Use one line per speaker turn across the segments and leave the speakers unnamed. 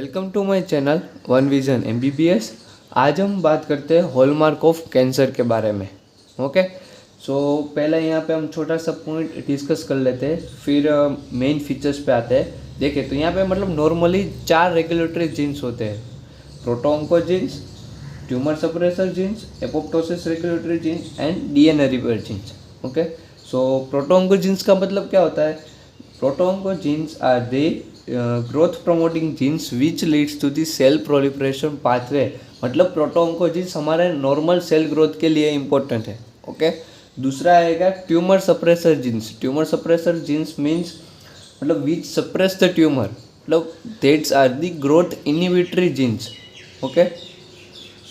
Welcome to my channel one vision MBBS. आज हम बात करते हैं हॉलमार्क ऑफ कैंसर के बारे में। ओके, सो पहले यहाँ पे हम छोटा सा पॉइंट डिस्कस कर लेते हैं, फिर मेन फीचर्स पे आते हैं। देखिए तो यहाँ पे मतलब नॉर्मली 4 रेगुलेटरी जीन्स होते हैं: protooncogenes, tumour suppressor genes, apoptosis regulatory genes and DNA repair genes. Okay, so protooncogenes का मतलब क्या होता है? Protooncogenes are the growth promoting genes which leads to the cell proliferation pathway. मतलब प्रोटोऑन्कोजीन्स हमारे normal cell growth के लिए important है। ओके, दूसरा आएगा tumour suppressor genes. Tumour suppressor genes means मतलब विच सप्रेस द ट्यूमर, मतलब that's are the growth inhibitory genes. Okay,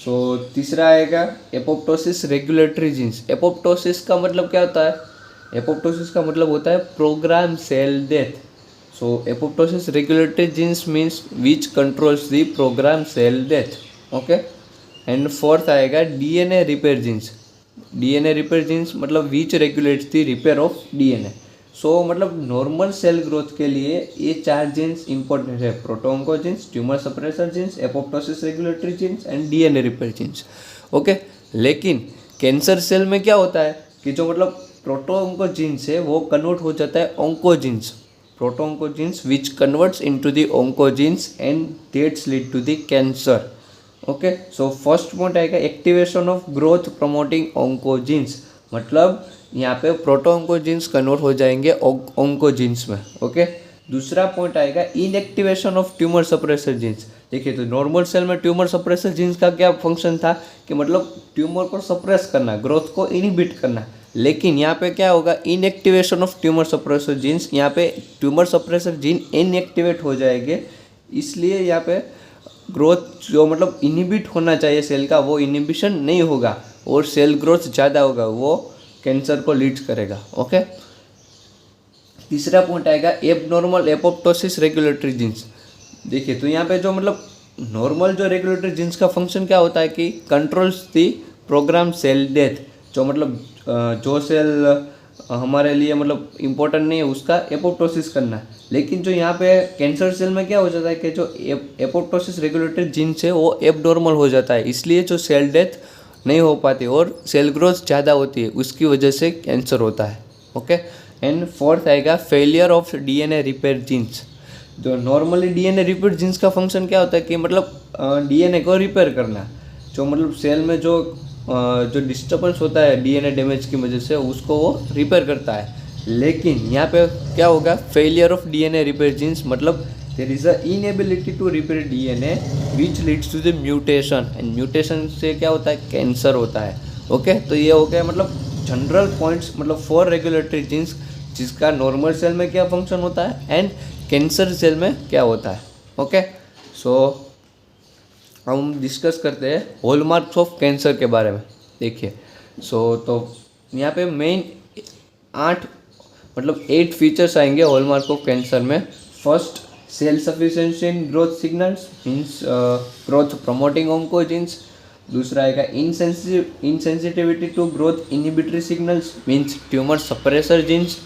so तीसरा आएगा एपोप्टोसिस रेगुलेटरी जीन्स। एपोप्टोसिस का मतलब क्या होता है? एपोप्टोसिस का मतलब होता है programme cell death. So apoptosis regulatory genes means which controls the program cell death. Okay, and fourth आएगा DNA repair genes. DNA repair genes मतलब which regulates the repair of DNA. So मतलब normal cell growth के लिए ये 4 genes important है: protooncogenes, tumour suppressor genes, apoptosis regulatory genes and DNA repair genes. Okay, लेकिन cancer cell में क्या होता है कि जो मतलब प्रोटोऑन्कोजीन्स है वो कन्वर्ट हो जाता है oncogenes. Proto-oncogenes which converts into the oncogenes and that lead to the cancer. Okay, so first point आएगा activation of growth promoting oncogenes। मतलब यहाँ पे प्रोटोऑन्कोजीन्स कन्वर्ट हो जाएंगे oncogenes में। ओके, दूसरा पॉइंट आएगा inactivation of tumour suppressor jeans. देखिए तो नॉर्मल सेल में ट्यूमर सप्रेसर जीन्स का क्या फंक्शन था कि मतलब ट्यूमर को सप्रेस करना, ग्रोथ को इनहिबिट करना। लेकिन यहाँ पे क्या होगा? Inactivation of tumour suppressor jeans. यहाँ पे ट्यूमर सप्रेसर जीन इनएक्टिवेट हो जाएंगे, इसलिए यहाँ पे ग्रोथ जो मतलब इनहिबिट होना चाहिए सेल का वो इनहिबिशन नहीं होगा और सेल ग्रोथ ज़्यादा होगा, वो कैंसर को लीड करेगा। ओके, तीसरा पॉइंट आएगा एबनॉर्मल एपोप्टोसिस रेगुलेटरी जीन्स। देखिए तो यहाँ पे जो मतलब नॉर्मल जो रेगुलेटरी जीन्स का फंक्शन क्या होता है कि कंट्रोल्स दी प्रोग्राम सेल डेथ। जो मतलब जो सेल हमारे लिए मतलब इम्पोर्टेंट नहीं है उसका एपोप्टोसिस करना है। लेकिन जो यहाँ पे कैंसर सेल में क्या हो जाता है कि जो एपोप्टोसिस रेगुलेटरी जीन्स है वो एबनॉर्मल हो जाता है, इसलिए जो सेल डेथ नहीं हो पाती और सेल ग्रोथ ज़्यादा होती है, उसकी वजह से कैंसर होता है। ओके, एंड फोर्थ आएगा failure of DNA repair genes. जो नॉर्मली डीएनए रिपेयर जीन्स का फंक्शन क्या होता है कि मतलब डीएनए को रिपेयर करना, जो मतलब सेल में जो डिस्टर्बेंस होता है डीएनए डैमेज की वजह से उसको वो रिपेयर करता है। लेकिन यहाँ पे क्या होगा? Failure of DNA repair genes मतलब there is a inability to repair DNA which leads to the mutation, and mutation से क्या होता है? कैंसर होता है। ओके, तो ये हो गया मतलब जनरल पॉइंट्स, मतलब 4 रेगुलेटरी जीन्स जिसका नॉर्मल सेल में क्या फंक्शन होता है एंड कैंसर सेल में क्या होता है। ओके, सो हम डिस्कस करते हैं हॉलमार्क्स ऑफ कैंसर के बारे में। देखिए तो यहाँ पे मेन 8 फीचर्स आएंगे हॉलमार्क ऑफ कैंसर में। First, cell sufficiency in growth signals means growth promoting oncogenes. दूसरा आएगा insensitivity to growth inhibitory signals means tumour suppressor genes.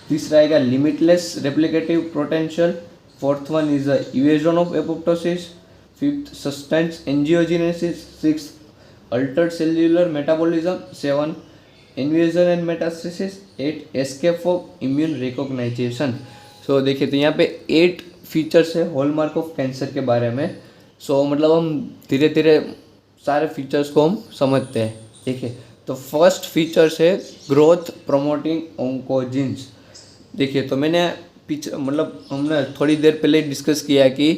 तीसरा आएगा limitless replicative potential. Fourth one is the evasion of apoptosis. Fifth, sustained angiogenesis. Six, altered cellular metabolism. 7, invasion and metastasis. 8, escape of immune recognization. So देखिए तो यहाँ पे 8 features है hallmark of cancer के बारे में। सो मतलब हम धीरे धीरे सारे फीचर्स को हम समझते हैं। देखिए तो फर्स्ट फीचर्स है ग्रोथ प्रमोटिंग ऑन्कोजीन्स। देखिए तो मैंने पीछे मतलब हमने थोड़ी देर पहले डिस्कस किया कि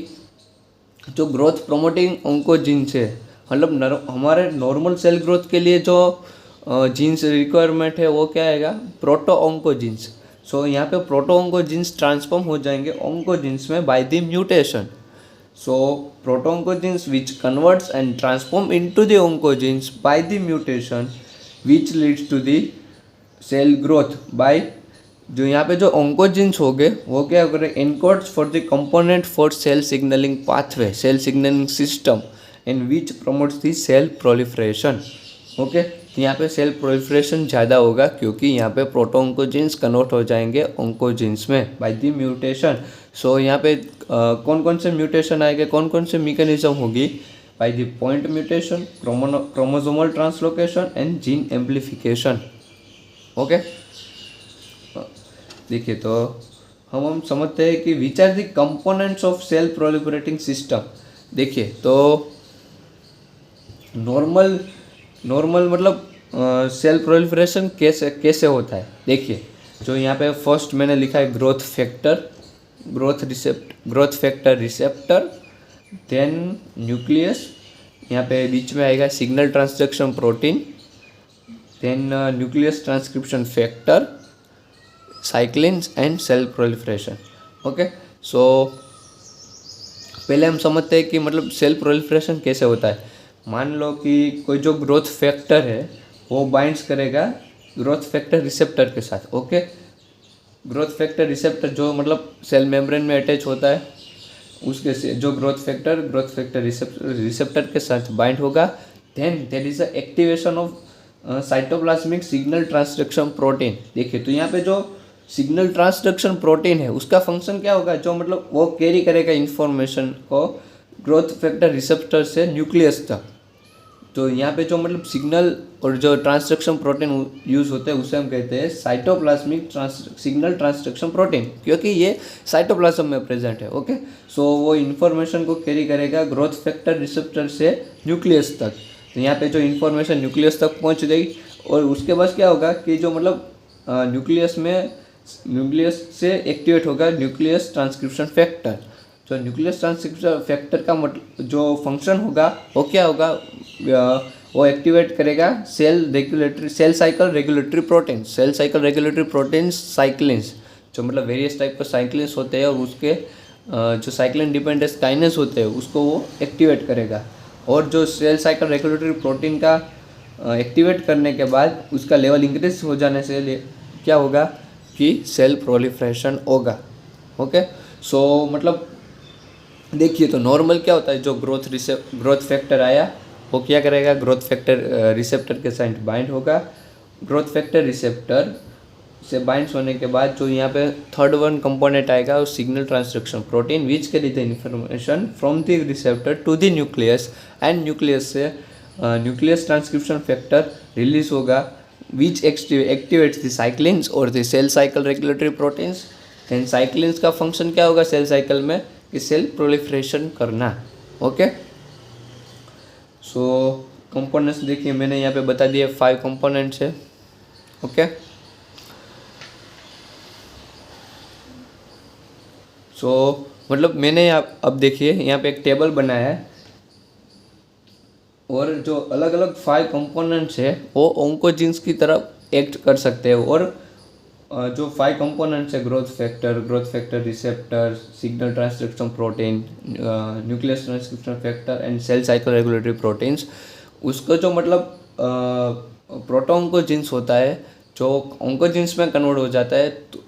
जो ग्रोथ प्रमोटिंग ऑन्कोजीन्स है मतलब हमारे नॉर्मल सेल ग्रोथ के लिए जो जीन्स रिक्वायरमेंट है वो क्या आएगा? प्रोटोऑन्कोजीन्स। सो यहाँ पे प्रोटोऑन्कोजीन्स ट्रांसफॉर्म हो जाएंगे ऑन्कोजीन्स में by the mutation. So protooncogenes which converts and transform into the oncogenes by the mutation which leads to the cell growth by, जो यहाँ पे जो ऑन्कोजीन्स हो गए वो क्या करें? Encodes for the component for cell signalling pathway, cell signalling system and which promotes the cell proliferation. Okay, तो यहाँ पे सेल प्रोलिफरेशन ज़्यादा होगा क्योंकि यहाँ पे प्रोटोऑन्कोजीन्स कन्वर्ट हो जाएंगे ऑन्कोजीन्स में बाय द म्यूटेशन। सो यहाँ पे कौन कौन से म्यूटेशन आएंगे, कौन कौन से मैकेनिज्म होगी, by the point mutation, chromosomal translocation and gene amplification. Okay, देखिए तो हम समझते हैं कि which are the components of cell proliferating system. देखिए तो नॉर्मल मतलब सेल प्रोलिफरेशन कैसे होता है। देखिए जो यहाँ पे फर्स्ट मैंने लिखा है growth factor receptor, then nucleus, यहाँ पे बीच में आएगा signal transduction protein, then nucleus transcription factor, cyclins and cell proliferation. Okay, so पहले हम समझते हैं कि मतलब सेल प्रोलिफरेशन कैसे होता है। मान लो कि कोई जो ग्रोथ फैक्टर है वो बाइंड्स करेगा ग्रोथ फैक्टर रिसेप्टर के साथ। ओके, ग्रोथ फैक्टर रिसेप्टर जो मतलब सेल मेम्ब्रेन में अटैच होता है, उसके से जो ग्रोथ फैक्टर रिसेप्टर के साथ बाइंड होगा, then there is a activation of cytoplasmic signal transduction protein. देखिए तो यहाँ पे जो सिग्नल ट्रांसडक्शन प्रोटीन है उसका फंक्शन क्या होगा, जो मतलब वो कैरी करेगा इंफॉर्मेशन को ग्रोथ फैक्टर रिसेप्टर से न्यूक्लियस तक। तो यहाँ पे जो मतलब सिग्नल और जो ट्रांसडक्शन प्रोटीन यूज़ होते हैं उसे हम कहते हैं साइटोप्लाज्मिक सिग्नल ट्रांसडक्शन प्रोटीन, क्योंकि ये साइटोप्लाज्म में प्रेजेंट है। ओके, सो वो इन्फॉर्मेशन को कैरी करेगा ग्रोथ फैक्टर रिसेप्टर से न्यूक्लियस तक। तो यहाँ पे जो इन्फॉर्मेशन न्यूक्लियस तक पहुँच गई और उसके बाद क्या होगा कि जो मतलब न्यूक्लियस से एक्टिवेट होगा न्यूक्लियस ट्रांसक्रिप्शन फैक्टर। जो न्यूक्लियस ट्रांसक्रिप्शन फैक्टर का मतलब जो फंक्शन होगा वो क्या होगा, वो एक्टिवेट करेगा cell cycle regulatory protein cyclins, जो मतलब वेरियस टाइप के साइक्लिन्स होते हैं और उसके जो साइक्लिन डिपेंडेंस काइनेस होते हैं उसको वो एक्टिवेट करेगा। और जो सेल साइकिल रेगुलेटरी प्रोटीन का एक्टिवेट करने के बाद उसका लेवल इंक्रीज हो जाने से क्या होगा कि सेल प्रोलिफरेशन होगा। ओके, सो मतलब देखिए तो नॉर्मल क्या होता है, जो ग्रोथ फैक्टर आया वो क्या करेगा, ग्रोथ फैक्टर रिसेप्टर के साथ बाइंड होगा। ग्रोथ फैक्टर रिसेप्टर से बाइंड होने के बाद जो यहाँ पे थर्ड वन कंपोनेंट आएगा वो signal transduction protein which carry the information from the receptor to the nucleus, and nucleus से न्यूक्लियस ट्रांसक्रिप्शन फैक्टर रिलीज होगा विच एक्टिवेट्स द साइक्लिन्स और the cell cycle regulatory proteins. And cyclins का function क्या होगा cell cycle में, कि cell proliferation करना। Okay, so components देखिए मैंने यहाँ पे बता दिए 5 कंपोनेंट्स है। ओके, सो मतलब मैंने अब देखिए यहाँ पे एक टेबल बनाया है और जो अलग अलग 5 कंपोनेंट्स है वो ऑन्कोजीन्स की तरफ एक्ट कर सकते हैं। और जो 5 कंपोनेंट्स है growth factor receptor, signal transduction protein, nucleus transcription factor and cell cycle regulatory proteins, उसको जो मतलब प्रोटोऑन्कोजीन्स होता है जो ऑन्कोजीन्स में कन्वर्ट हो जाता है तो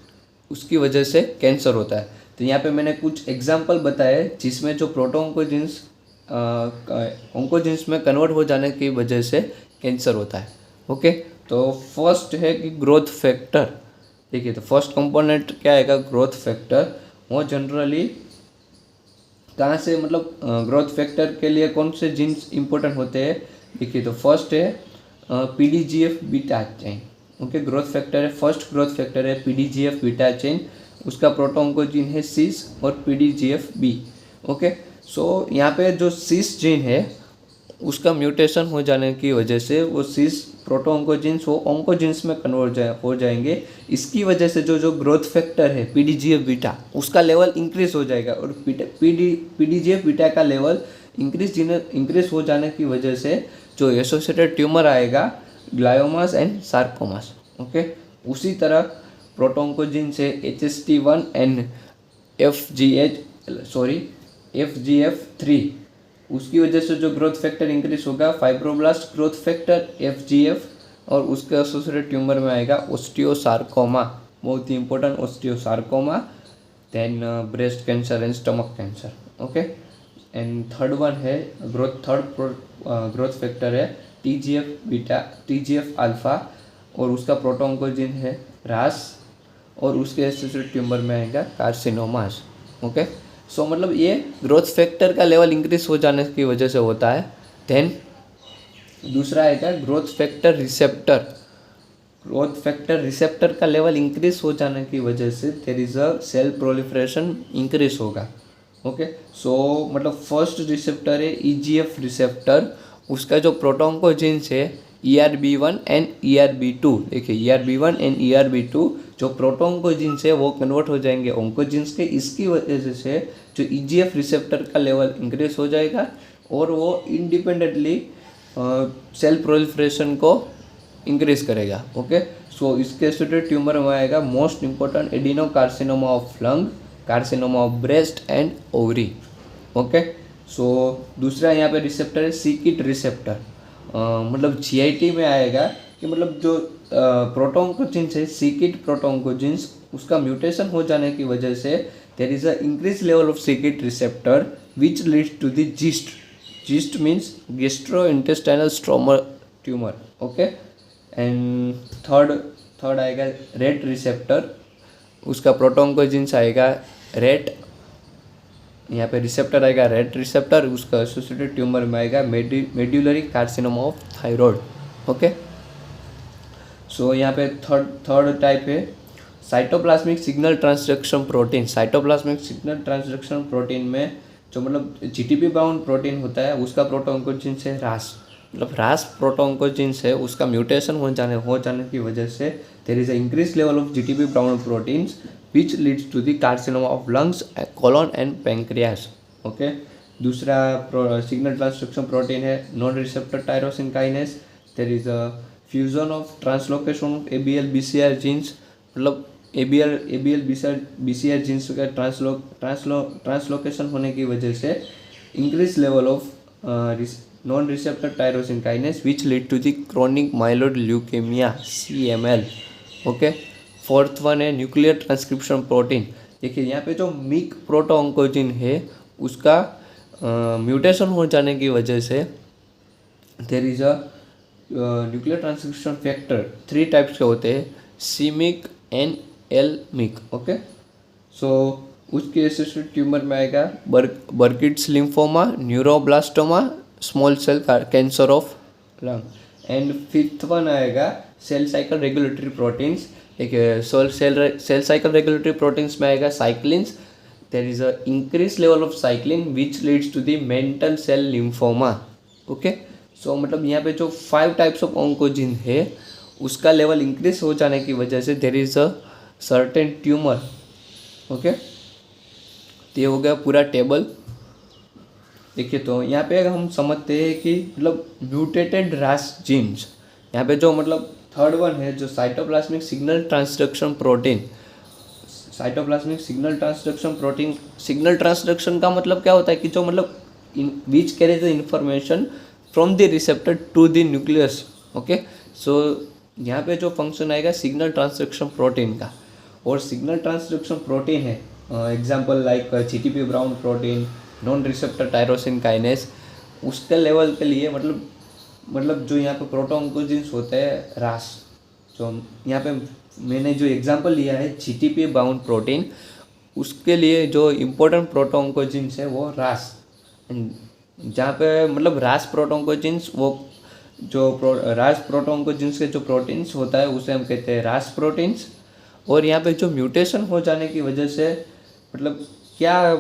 उसकी वजह से कैंसर होता है। तो यहाँ पे मैंने कुछ एग्जांपल बताए जिसमें जो प्रोटोऑन्कोजीन्स ऑन्कोजीन्स में कन्वर्ट हो जाने की वजह से कैंसर होता है। ओके, तो फर्स्ट है कि ग्रोथ फैक्टर। देखिए तो फर्स्ट कंपोनेंट क्या आएगा, ग्रोथ फैक्टर। वो जनरली कहाँ से मतलब ग्रोथ फैक्टर के लिए कौन से जीन्स इंपॉर्टेंट होते हैं। देखिए तो फर्स्ट है PDGF beta chain. Okay, growth factor है, फर्स्ट ग्रोथ फैक्टर है PDGF बीटा चेन, उसका प्रोटोऑन्कोजीन है सिस और PDGFB। ओके, सो यहाँ पे जो सिस जीन है उसका म्यूटेशन हो जाने की वजह से वो सिस प्रोटोऑन्कोजीन्स वो ऑन्कोजीन्स में कन्वर्ट हो जाएंगे। इसकी वजह से जो ग्रोथ फैक्टर है PDGF बीटा उसका लेवल इंक्रीज हो जाएगा और PDGF बीटा का लेवल इंक्रीज हो जाने की वजह से जो एसोसिएटेड ट्यूमर आएगा ग्लायोमास एंड सार्कोमास। ओके, उसी तरह प्रोटोऑन्कोजीन से HST1 एंड FGF3 उसकी वजह से जो ग्रोथ फैक्टर इंक्रीज होगा फाइब्रोब्लास्ट ग्रोथ फैक्टर FGF, और उसके एसोसिएटेड ट्यूमर में आएगा ओस्टियोसार्कोमा, बहुत ही important osteosarcoma, then breast cancer and stomach cancer. Okay, and third one है ग्रोथ फैक्टर है TGF बीटा, TGF अल्फा, और उसका प्रोटोन्कोजिन है रास, और उसके एसोसिएटेड ट्यूमर में आएगा कार्सिनोमास। ओके, सो मतलब ये ग्रोथ फैक्टर का लेवल इंक्रीज हो जाने की वजह से होता है। देन दूसरा आएगा growth factor receptor. Growth factor receptor का लेवल इंक्रीज हो जाने की वजह से there is a cell proliferation increase होगा। ओके, सो मतलब फर्स्ट रिसेप्टर है EGF रिसेप्टर, उसका जो प्रोटोन्कोजिन्स है ERB1 एंड ERB2। देखिए ERB1 एंड ERB2 जो प्रोटोन्कोजिन्स है वो कन्वर्ट हो जाएंगे ओंकोजिन्स के, इसकी वजह से जो EGF रिसेप्टर का लेवल इंक्रीज हो जाएगा और वो इंडिपेंडेंटली सेल प्रोलिफरेशन को इंक्रीज करेगा। ओके, सो इसके एसोसिएटेड ट्यूमर में आएगा most important adenocarcinoma of lung, carcinoma of breast and ovary. Okay, so दूसरा यहाँ पे रिसेप्टर है सीकिट रिसेप्टर। मतलब GIT में आएगा कि मतलब जो प्रोटोन्कोजिन्स है सीकिट प्रोटोन्कोजिन्स, उसका म्यूटेशन हो जाने की वजह से there is a increase level of c kit receptor which leads to the GIST. GIST means gastrointestinal stroma tumour. Okay, and third आएगा रेट रिसेप्टर, उसका प्रोटोन्कोजिन्स आएगा रेट, यहाँ पे रिसेप्टर आएगा रेट रिसेप्टर, उसका एसोसिएटेड ट्यूमर में आएगा medullary carcinoma of thyroid. Okay, so यहाँ पे थर्ड टाइप है cytoplasmic signal transduction protein. Cytoplasmic signal transduction protein में जो मतलब GTP बाउंड प्रोटीन होता है उसका प्रोटोन्कोजिन्स है रास। मतलब रास प्रोटोन्कोजिन्स है, उसका म्यूटेशन हो जाने की वजह से there is a increase level of GTP bound proteins which leads to the carcinoma of lungs, colon and pancreas. Okay, दूसरा सिग्नल ट्रांसडक्शन प्रोटीन है non receptor tyrosine kinase. There is a fusion of translocation of ABL BCR genes. मतलब ABL BCR genes का translocation होने की वजह से increase level of non receptor tyrosine kinase which lead to the chronic myeloid leukaemia CML। Okay, fourth one है nuclear transcription protein. देखिए यहाँ पे जो मिक प्रोटोन्कोजिन है उसका म्यूटेशन हो जाने की वजह से there is a nuclear transcription factor 3 types के होते हैं, C-MYC, N-L MYC। ओके, सो उसके एसोसिएटेड ट्यूमर में आएगा Burkitt's lymphoma, neuroblastoma, small cell cancer of lung. And fifth one आएगा सेल साइकिल रेगुलेटरी प्रोटीन्स। देखिए सेल साइकिल रेगुलेटरी प्रोटीन्स में आएगा cyclins. There is a increase level of cyclin which leads to the mantle cell lymphoma. Okay, so मतलब यहाँ पे जो 5 types of ऑन्कोजिन है उसका लेवल इंक्रीज हो जाने की वजह से there is a certain tumour. Okay, तो ये हो गया पूरा टेबल। देखिए तो यहाँ पे हम समझते हैं कि मतलब म्यूटेटेड रास जीन्स, यहाँ पे जो मतलब थर्ड वन है जो cytoplasmic signal transduction protein. Cytoplasmic signal transduction protein, signal transduction का मतलब क्या होता है कि जो मतलब which carries the information from the receptor to the nucleus. Okay, so यहाँ पे जो फंक्शन आएगा सिग्नल ट्रांसडक्शन प्रोटीन का, और सिग्नल ट्रांसडक्शन प्रोटीन है example like GTP brown protein, non receptor tyrosine kinase, उसके लेवल के लिए मतलब जो यहाँ पे प्रोटोन्कोजिन्स होते हैं रास, जो यहाँ पे मैंने जो एग्जांपल लिया है GTP बाउंड प्रोटीन, उसके लिए जो इम्पोर्टेंट प्रोटोन्कोजिन्स है वो रास। जहाँ पे मतलब रास प्रोटोन्कोजिन्स, वो जो रास प्रोटोन्कोजिन्स के जो प्रोटीन्स होता है उसे हम कहते हैं रास प्रोटीन्स। और यहाँ पे जो म्यूटेशन हो जाने की वजह से मतलब क्या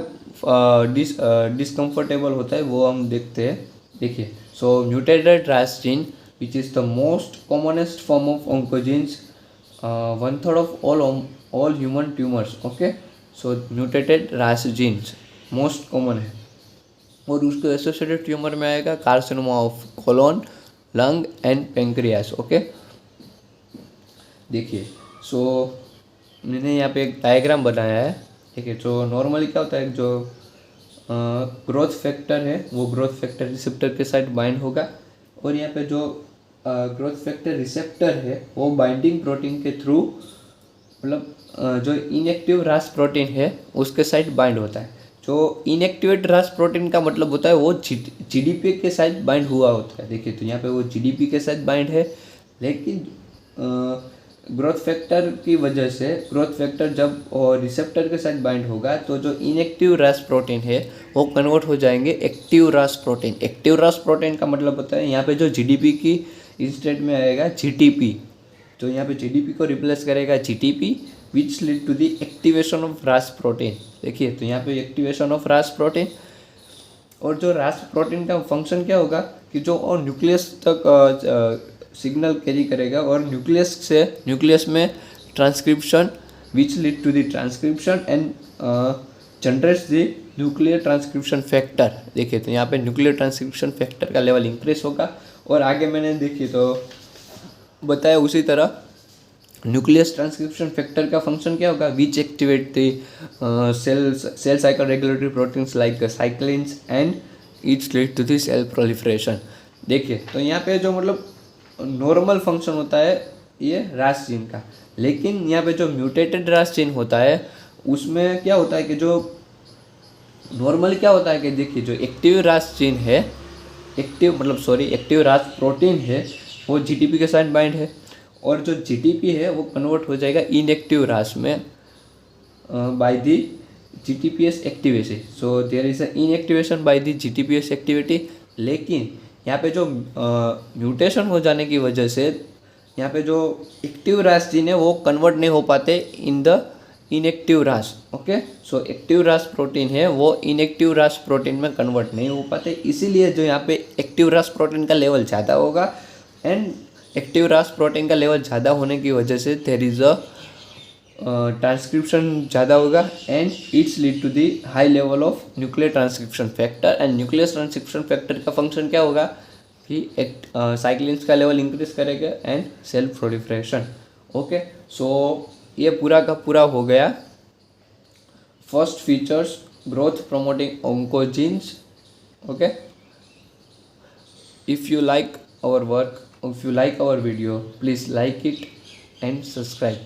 डिसकम्फर्टेबल होता है वो हम देखते हैं। देखिए, so mutated ras gene which is the most commonest form of oncogenes, 1/3 of all human tumours. Okay, so mutated ras genes most common है, और उसके एसोसिएटेड ट्यूमर में आएगा carcinoma of colon, lung and pancreas. Okay, देखिए so मैंने यहाँ पे एक डायग्राम बनाया है। ठीक है, जो नॉर्मली क्या होता है, जो ग्रोथ फैक्टर है वो ग्रोथ फैक्टर रिसेप्टर के साथ बाइंड होगा, और यहाँ पे जो ग्रोथ फैक्टर रिसेप्टर है वो बाइंडिंग प्रोटीन के थ्रू मतलब जो इनएक्टिव रास प्रोटीन है उसके साथ बाइंड होता है। जो इनएक्टिवेट रास प्रोटीन का मतलब होता है वो जीडीपी के साथ बाइंड हुआ होता है। देखिए तो यहाँ पे वो जीडीपी के साथ बाइंड है, लेकिन ग्रोथ फैक्टर की वजह से ग्रोथ फैक्टर जब रिसेप्टर के साथ बाइंड होगा तो जो इनएक्टिव रास प्रोटीन है वो कन्वर्ट हो जाएंगे एक्टिव रास प्रोटीन। एक्टिव रास प्रोटीन का मतलब होता है यहाँ पे जो जीडीपी की इंस्टेड में आएगा जीटीपी, तो यहाँ पे जीडीपी को रिप्लेस करेगा GTP which lead to the activation of Ras protein. देखिए तो यहाँ पे एक्टिवेशन ऑफ रास प्रोटीन, और जो रास प्रोटीन का फंक्शन क्या होगा कि जो और न्यूक्लियस तक सिग्नल कैरी करेगा और न्यूक्लियस में transcription which lead to the transcription and generates the nuclear transcription factor. देखिए तो यहाँ पे न्यूक्लियर ट्रांसक्रिप्शन फैक्टर का लेवल इंक्रीज होगा, और आगे मैंने देखिए तो बताया उसी तरह न्यूक्लियस ट्रांसक्रिप्शन फैक्टर का फंक्शन क्या होगा, which activate the cell cycle regulatory proteins like cyclins and it's lead to the cell proliferation. देखिए तो यहाँ पे जो मतलब नॉर्मल फंक्शन होता है ये रास जीन का, लेकिन यहाँ पे जो म्यूटेटेड रास जीन होता है उसमें क्या होता है कि जो नॉर्मली क्या होता है कि देखिए जो एक्टिव रास जीन है, एक्टिव रास प्रोटीन है वो जीटीपी के साथ बाइंड है, और जो जीटीपी है वो कन्वर्ट हो जाएगा इनएक्टिव रास में by the GTPase activity. So there is a inactivation by the GTPase activity. लेकिन यहाँ पे जो म्यूटेशन हो जाने की वजह से यहाँ पे जो एक्टिव रास जीन है वो कन्वर्ट नहीं हो पाते इन द इनएक्टिव रास। ओके, सो एक्टिव रास प्रोटीन है वो इनएक्टिव रास प्रोटीन में कन्वर्ट नहीं हो पाते, इसीलिए जो यहाँ पे एक्टिव रास प्रोटीन का लेवल ज़्यादा होगा, एंड एक्टिव रास प्रोटीन का लेवल ज़्यादा होने की वजह से देयर इज़ अ ट्रांसक्रिप्शन ज़्यादा होगा and it's lead to the high level of nuclear transcription factor. And nuclear transcription factor का फंक्शन क्या होगा कि साइक्लिन्स का लेवल इंक्रीज करेगा and cell proliferation. Okay, so ये पूरा का पूरा हो गया first features growth promoting oncogenes. Okay, if you like our work, if you like our video, please like it and subscribe.